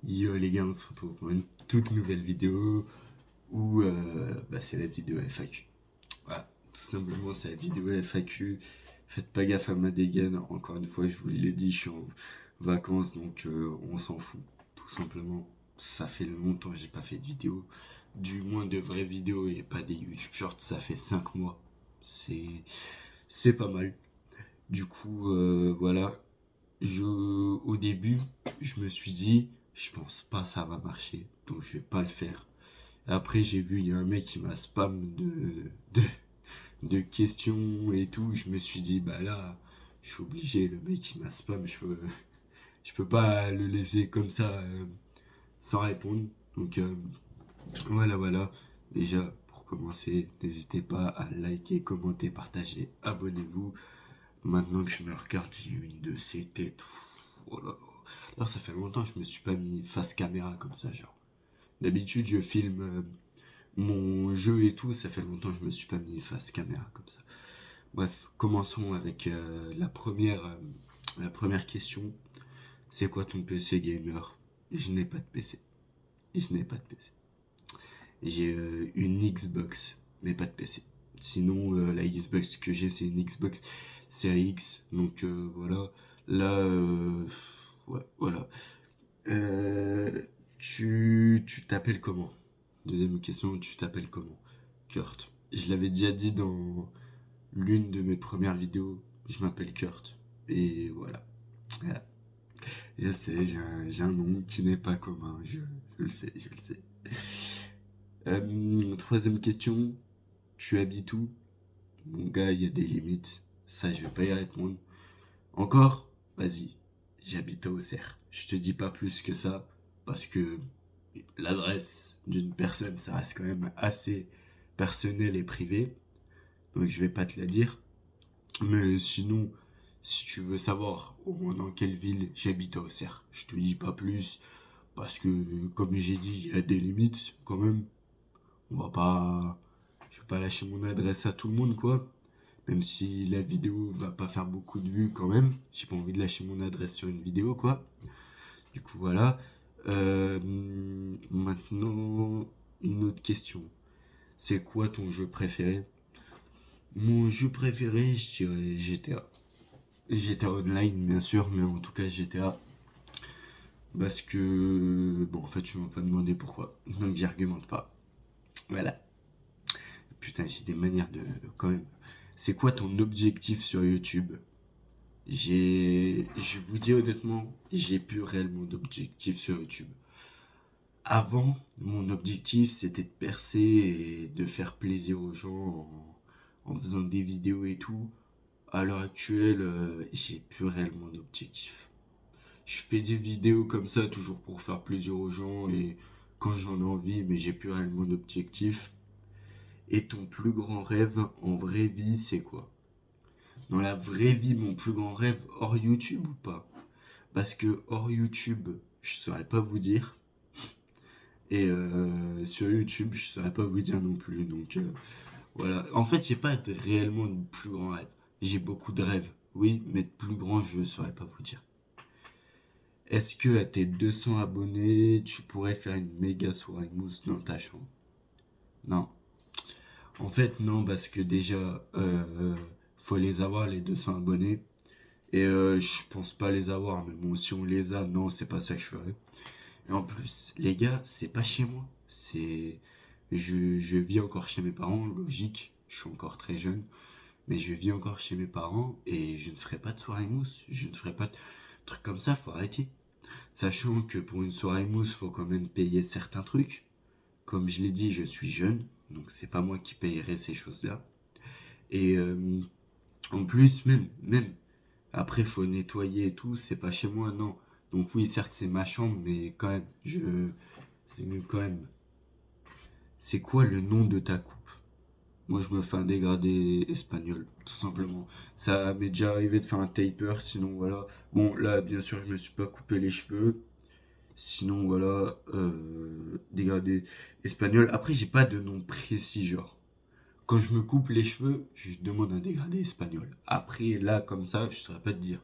Yo les gars, on se retrouve pour une toute nouvelle vidéo où c'est la vidéo FAQ. Voilà, tout simplement c'est la vidéo FAQ. Faites pas gaffe à ma dégaine, encore une fois je vous l'ai dit, je suis en vacances donc on s'en fout. Tout simplement, ça fait longtemps que j'ai pas fait de vidéo. Du moins de vraies vidéos et pas des YouTube Shorts, ça fait 5 mois. C'est c'est pas mal. Du coup, voilà, au début, je me suis dit, je pense pas ça va marcher, donc je vais pas le faire. Après, j'ai vu, il y a un mec qui m'a spam de questions et tout. Je me suis dit, bah là, je suis obligé, le mec il m'a spam, je peux pas le laisser comme ça sans répondre. Donc voilà, voilà. Déjà, pour commencer, n'hésitez pas à liker, commenter, partager, abonnez-vous. Maintenant que je me regarde, j'ai une de ces têtes. Oh là là. Alors, ça fait longtemps que je me suis pas mis face caméra comme ça, genre. D'habitude, je filme mon jeu et tout, ça fait longtemps que je me suis pas mis face caméra comme ça. Bref, commençons avec la première question. C'est quoi ton PC gamer? Je n'ai pas de PC. Je n'ai pas de PC. J'ai une Xbox, mais pas de PC. Sinon, la Xbox que j'ai, c'est une Xbox Series X. Donc voilà. Là, ouais, voilà. Tu t'appelles comment? Deuxième question, tu t'appelles comment? Kurt. Je l'avais déjà dit dans l'une de mes premières vidéos. Je m'appelle Kurt. Et voilà. Voilà. Je sais, j'ai un nom qui n'est pas commun. Je le sais, je le sais. Troisième question, tu habites où? Mon gars, il y a des limites. Ça, je vais pas y répondre. Encore? Vas-y, j'habite à Auxerre. Je te dis pas plus que ça, parce que l'adresse d'une personne, ça reste quand même assez personnel et privé. Donc je vais pas te la dire. Mais sinon, si tu veux savoir au moins dans quelle ville j'habite à Auxerre, je te dis pas plus, parce que comme j'ai dit, il y a des limites quand même. On va pas, je vais pas lâcher mon adresse à tout le monde quoi. Même si la vidéo va pas faire beaucoup de vues quand même, j'ai pas envie de lâcher mon adresse sur une vidéo quoi. Du coup voilà. Maintenant, une autre question. C'est quoi ton jeu préféré? Mon jeu préféré, je dirais GTA. GTA Online bien sûr, mais en tout cas GTA. Parce que... Bon, en fait, tu m'as pas demandé pourquoi. Donc j'argumente pas. Voilà. Putain, j'ai des manières de... Quand même. C'est quoi ton objectif sur YouTube? Je vous dis honnêtement, j'ai plus réellement d'objectif sur YouTube. Avant, mon objectif c'était de percer et de faire plaisir aux gens en faisant des vidéos et tout. À l'heure actuelle, j'ai plus réellement d'objectif. Je fais des vidéos comme ça toujours pour faire plaisir aux gens et quand j'en ai envie, mais j'ai plus réellement d'objectif. Et ton plus grand rêve en vraie vie, c'est quoi? Dans la vraie vie, mon plus grand rêve hors YouTube ou pas? Parce que hors YouTube, je saurais pas vous dire. Et sur YouTube, je saurais pas vous dire non plus. Donc voilà. En fait, j'ai pas réellement de plus grand rêve. J'ai beaucoup de rêves, oui, mais de plus grand, je saurais pas vous dire. Est-ce que à tes 200 abonnés, tu pourrais faire une méga soirée mousse dans ta chambre? Non. En fait, non, parce que déjà, faut les avoir, les 200 abonnés. Et je pense pas les avoir, mais bon, si on les a, non, c'est pas ça que je ferais. Et en plus, les gars, c'est pas chez moi. Je vis encore chez mes parents, logique. Je suis encore très jeune. Mais je vis encore chez mes parents et je ne ferai pas de soirée mousse. Je ne ferai pas de trucs comme ça, faut arrêter. Sachant que pour une soirée mousse, faut quand même payer certains trucs. Comme je l'ai dit, je suis jeune, donc c'est pas moi qui payerai ces choses-là. Et en plus, même, après, faut nettoyer et tout, c'est pas chez moi, non. Donc oui, certes, c'est ma chambre, mais quand même, quand même, c'est quoi le nom de ta coupe? Moi, je me fais un dégradé espagnol, tout simplement. Ça m'est déjà arrivé de faire un taper, sinon voilà. Bon, là, bien sûr, je me suis pas coupé les cheveux. Sinon, voilà, dégradé espagnol. Après, j'ai pas de nom précis, genre. Quand je me coupe les cheveux, je demande un dégradé espagnol. Après, là, comme ça, je saurais pas te dire.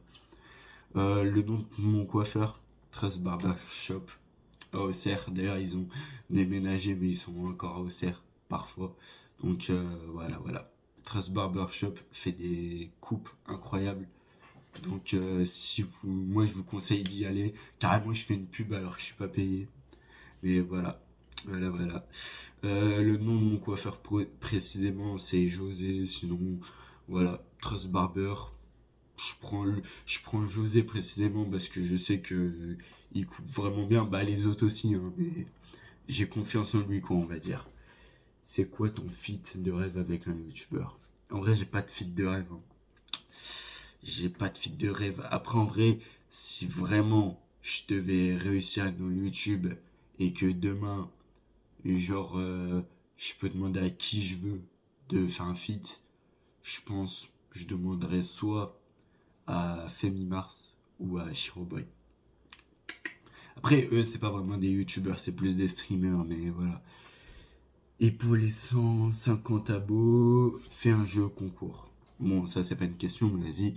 Le nom de mon coiffeur, 13 Barber Shop. à Auxerre. D'ailleurs, ils ont déménagé, mais ils sont encore à Auxerre parfois. Donc voilà, voilà. Trace Barbershop fait des coupes incroyables. Donc si vous, moi je vous conseille d'y aller. Carrément, je fais une pub alors que je suis pas payé. Mais voilà, voilà, voilà. Le nom de mon coiffeur précisément, c'est José. Sinon, voilà, Trace Barber. Je prends José précisément parce que je sais que il coupe vraiment bien. Bah les autres aussi, hein, mais j'ai confiance en lui, quoi, on va dire. C'est quoi ton feat de rêve avec un youtubeur? En vrai, j'ai pas de feat de rêve, hein. J'ai pas de feat de rêve. Après, en vrai, si vraiment je devais réussir dans YouTube et que demain, genre, je peux demander à qui je veux de faire un feat, je pense que je demanderais soit à Femi Mars ou à Shiroboy. Après, eux, c'est pas vraiment des youtubeurs, c'est plus des streamers, mais voilà. Et pour les 150 abos, fais un jeu concours. Bon, ça, c'est pas une question, mais vas-y.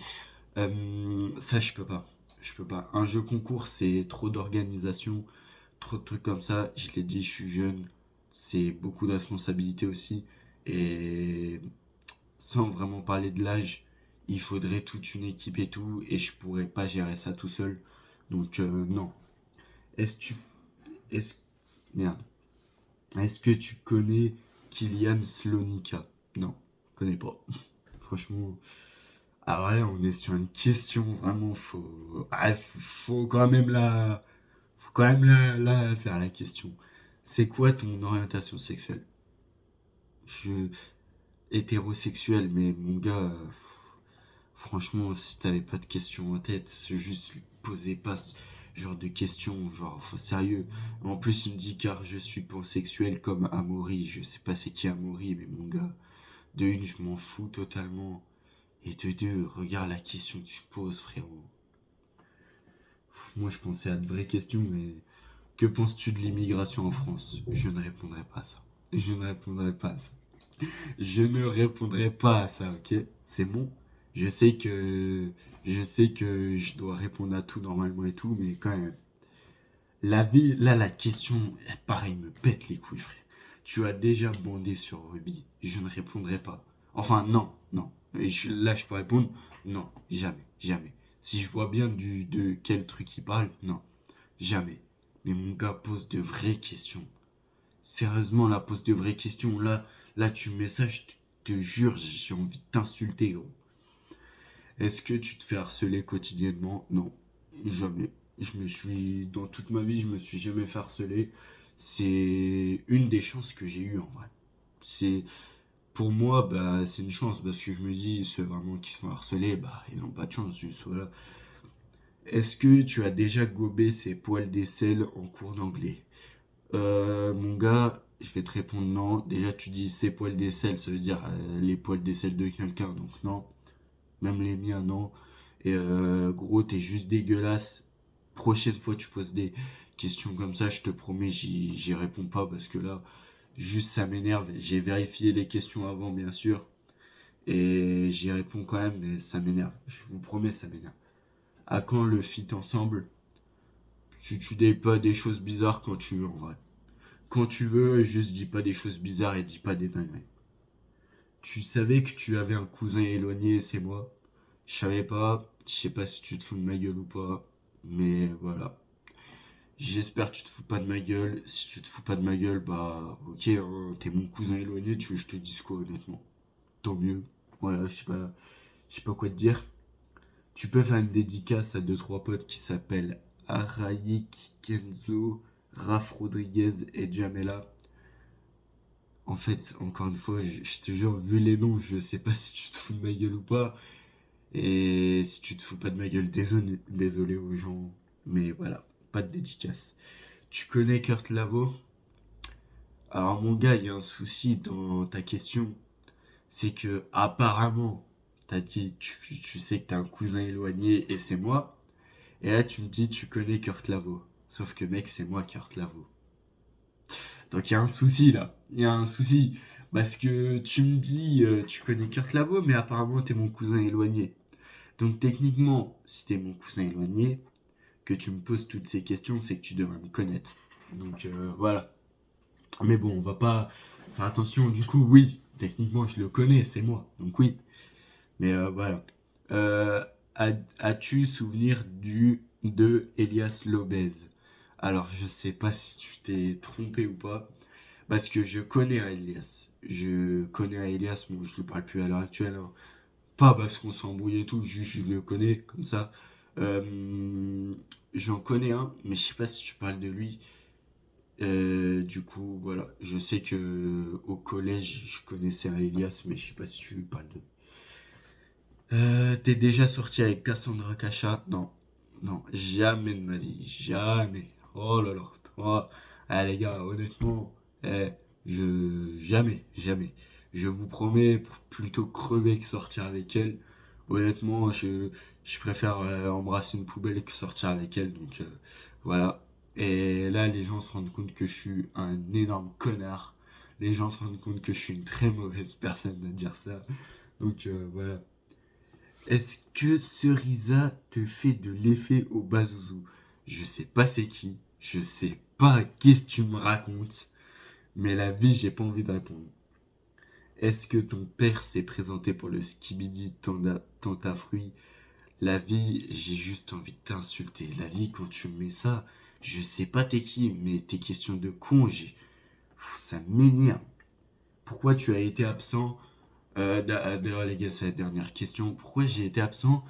Ça, je peux pas. Je peux pas. Un jeu concours, c'est trop d'organisation, trop de trucs comme ça. Je l'ai dit, je suis jeune. C'est beaucoup de responsabilités aussi. Et sans vraiment parler de l'âge, il faudrait toute une équipe et tout. Et je pourrais pas gérer ça tout seul. Donc, non. Est-ce que tu. Est-ce... Merde. Est-ce que tu connais Kylian Slonika? Non, je connais pas. Franchement. Alors là, on est sur une question vraiment faut quand même la faire la question. C'est quoi ton orientation sexuelle? Je hétérosexuel, mais mon gars, franchement, si t'avais pas de questions en tête, c'est juste posez pas ce genre de questions, genre sérieux. En plus, il me dit car je suis pansexuel comme Amaury. Je sais pas c'est qui Amaury, mais mon gars, de une, je m'en fous totalement. Et de deux, regarde la question que tu poses, frérot. Moi, je pensais à de vraies questions, mais que penses-tu de l'immigration en France? Je ne répondrai pas à ça. Je ne répondrai pas à ça. Je ne répondrai pas à ça, ok? C'est bon. Je sais que je dois répondre à tout normalement et tout, mais quand même. La vie, là, la question, pareil, me pète les couilles, frère. Tu as déjà bandé sur Ruby. Je ne répondrai pas. Enfin, non, non. Là, je peux répondre, non, jamais, jamais. Si je vois bien de quel truc il parle, non, jamais. Mais mon gars pose de vraies questions. Sérieusement, là, pose de vraies questions. Là, tu me mets ça, je te jure, j'ai envie de t'insulter, gros. Est-ce que tu te fais harceler quotidiennement? Non, jamais. Dans toute ma vie, je me suis jamais fait harceler. C'est une des chances que j'ai eues en vrai. C'est, pour moi, bah, c'est une chance parce que je me dis, ceux vraiment qui se font harceler, bah, ils n'ont pas de chance, juste voilà. Est-ce que tu as déjà gobé ces poils d'aisselle en cours d'anglais? Mon gars, je vais te répondre non. Déjà, tu dis ces poils d'aisselle, ça veut dire les poils d'aisselle de quelqu'un, donc non. Même les miens, non. Et gros, t'es juste dégueulasse. Prochaine fois, tu poses des questions comme ça, je te promets, j'y réponds pas parce que là, juste ça m'énerve. J'ai vérifié les questions avant, bien sûr. Et j'y réponds quand même, mais ça m'énerve. Je vous promets, ça m'énerve. À quand le fit ensemble? Si tu dis pas des choses bizarres quand tu veux, en vrai. Quand tu veux, juste dis pas des choses bizarres et dis pas des dingueries. Tu savais que tu avais un cousin éloigné, c'est moi. Je savais pas. Je sais pas si tu te fous de ma gueule ou pas. Mais voilà. J'espère que tu te fous pas de ma gueule. Si tu te fous pas de ma gueule, bah ok, hein, t'es mon cousin éloigné, tu veux que je te dise quoi honnêtement? Tant mieux. Voilà, je sais pas quoi te dire. Tu peux faire une dédicace à deux trois potes qui s'appellent Araïk, Kenzo, Raph Rodriguez et Jamela. En fait, encore une fois, je te jure, vu les noms, je sais pas si tu te fous de ma gueule ou pas. Et si tu te fous pas de ma gueule, désolé, désolé aux gens. Mais voilà, pas de dédicace. Tu connais Kurt Lavo? Alors mon gars, il y a un souci dans ta question. C'est que apparemment, t'as dit, tu sais que t'as un cousin éloigné et c'est moi. Et là, tu me dis, tu connais Kurt Lavo. Sauf que mec, c'est moi Kurt Lavo. Donc il y a un souci là. Il y a un souci. Parce que tu me dis, tu connais Kurt Lavo, mais apparemment t'es mon cousin éloigné. Donc techniquement, si t'es mon cousin éloigné, que tu me poses toutes ces questions, c'est que tu devrais me connaître. Donc voilà. Mais bon, on va pas faire attention. Du coup, oui, techniquement, je le connais, c'est moi. Donc oui. Mais voilà. Euh, as-tu souvenir de Elias Lobez? Alors, je sais pas si tu t'es trompé ou pas, parce que je connais un Elias. Je connais un Elias, bon, je lui parle plus à l'heure actuelle, hein. Pas parce qu'on s'embrouille et tout, juste je le connais comme ça. J'en connais un, mais je sais pas si tu parles de lui. Du coup, voilà. Je sais que au collège, je connaissais un Elias, mais je sais pas si tu lui parles de lui. T'es déjà sorti avec Cassandra Cacha? Non. Non, jamais de ma vie. Jamais. Oh là là. Oh. Ah les gars, honnêtement, eh, jamais, jamais. Je vous promets, plutôt crever que sortir avec elle. Honnêtement, je préfère embrasser une poubelle que sortir avec elle. Donc voilà. Et là, les gens se rendent compte que je suis un énorme connard. Les gens se rendent compte que je suis une très mauvaise personne à dire ça. Donc voilà. Est-ce que Cerisa te fait de l'effet au Bazouzou? Je sais pas c'est qui, je sais pas qu'est-ce que tu me racontes, mais la vie, j'ai pas envie de répondre. Est-ce que ton père s'est présenté pour le skibidi tanta fruit? La vie, j'ai juste envie de t'insulter. La vie, quand tu me mets ça, je sais pas t'es qui, mais tes questions de con, ça m'énerve. Pourquoi tu as été absent? D'ailleurs, les gars, c'est la dernière question. Pourquoi j'ai été absent?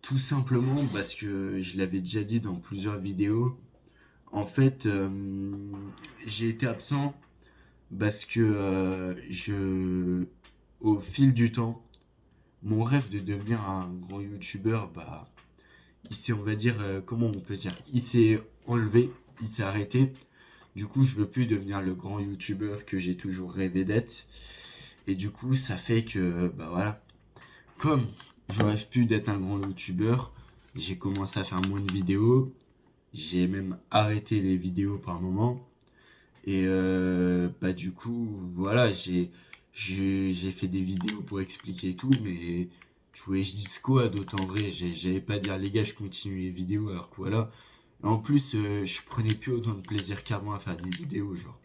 Tout simplement parce que je l'avais déjà dit dans plusieurs vidéos. En fait, j'ai été absent parce que au fil du temps, mon rêve de devenir un grand youtubeur, bah, il s'est, on va dire, comment on peut dire, il s'est enlevé, il s'est arrêté. Du coup, je veux plus devenir le grand youtubeur que j'ai toujours rêvé d'être. Et du coup, ça fait que, bah voilà, comme je rêve plus d'être un grand youtubeur, j'ai commencé à faire moins de vidéos. J'ai même arrêté les vidéos par moment. Et bah du coup, voilà, j'ai fait des vidéos pour expliquer et tout, mais tu voyais, je dis quoi d'autre en vrai? J'allais pas dire les gars, je continue les vidéos alors que voilà. Et en plus, je prenais plus autant de plaisir qu'avant à faire des vidéos, genre.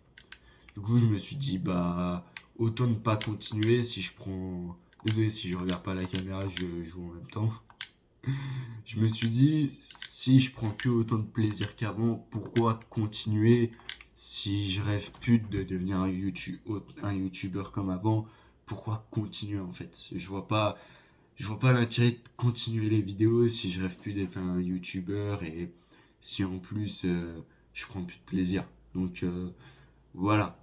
Du coup, je me suis dit, bah, autant ne pas continuer si je prends. Désolé si je regarde pas la caméra, je joue en même temps. Je me suis dit, si je prends plus autant de plaisir qu'avant, pourquoi continuer si je rêve plus de devenir un youtubeur comme avant? Pourquoi continuer en fait? Je vois pas l'intérêt de continuer les vidéos si je rêve plus d'être un youtubeur et si en plus je prends plus de plaisir. Donc voilà.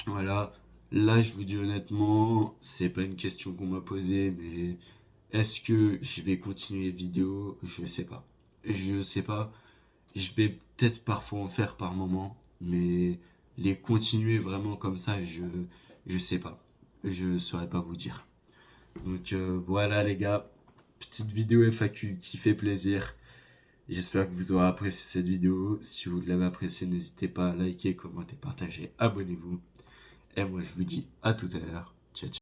Voilà. Là, je vous dis honnêtement, c'est pas une question qu'on m'a posée, mais est-ce que je vais continuer les vidéos? Je sais pas. Je sais pas. Je vais peut-être parfois en faire par moment, mais les continuer vraiment comme ça, je sais pas. Je saurais pas vous dire. Donc voilà les gars, petite vidéo FAQ qui fait plaisir. J'espère que vous aurez apprécié cette vidéo. Si vous l'avez appréciée, n'hésitez pas à liker, commenter, partager, abonnez-vous. Et moi je vous dis à tout à l'heure. Ciao ciao.